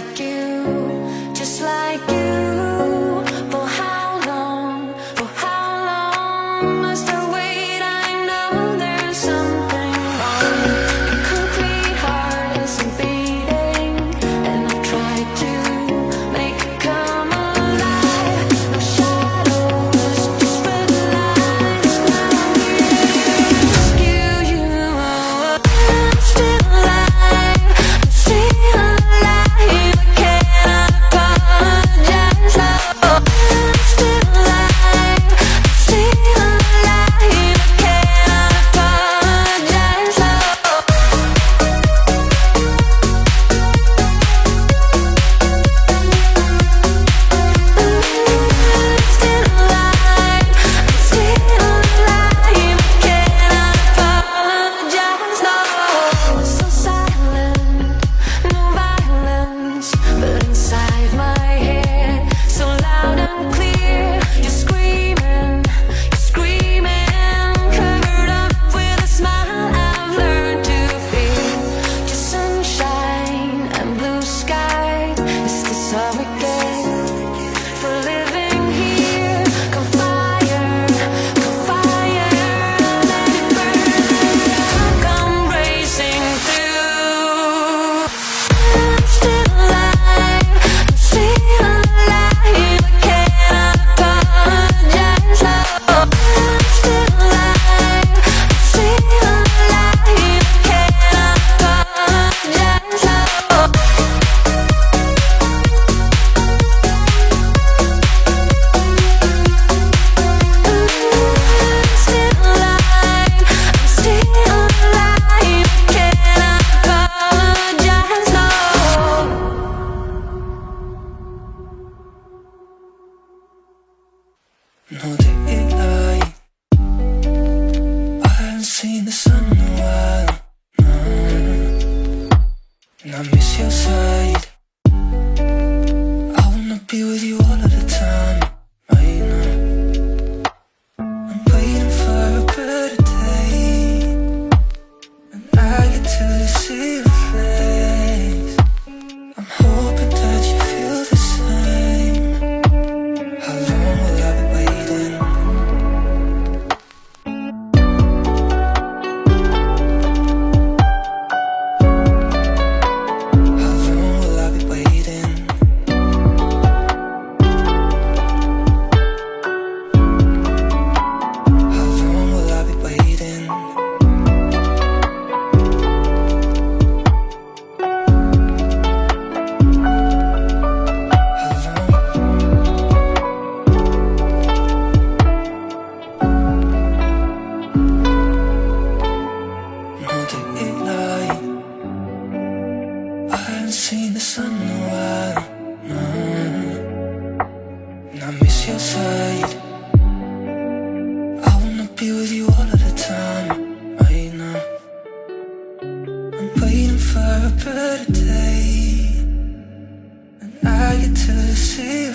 like you, just like you. For how long? For how long must I wait? I know there's something wrong. Your concrete heart isn't beating, and I've tried to make it come alive. No shadows, just red lines. Now I'm here to rescue you. I'm still alive. I'm still alive. I cannot apologize. Oh, I'm still alive. I'm still alive. I cannot apologize. Oh. So silent, no violence, but inside my head, so loud and clear. You're screaming, covered up with a smile I've learned to feel. Just sunshine and blue sky. Is this all we get for living here? Come fire, let it burn. Come racing through. I'm still alive. I'm still alive. I cannot apologize. Oh, I'm still alive. I'm still alive. I cannot apologize. Oh. Still alive, I'm still alive. I cannot apologize, no. No daylight. I haven't seen the sun in a while. No. And I miss your side. I wanna be with you all of the time. Right now. I'm waiting for a better day, and I get to see your face. I'm hoping that you feel the same. How long will I be waiting? How long will I be waiting? How long will I be waiting? How long? No daylight. I haven't seen the sun in a while. No. And I miss your side. I wanna be with you all of the time. Right now. I'm waiting for a better day, and I get to see your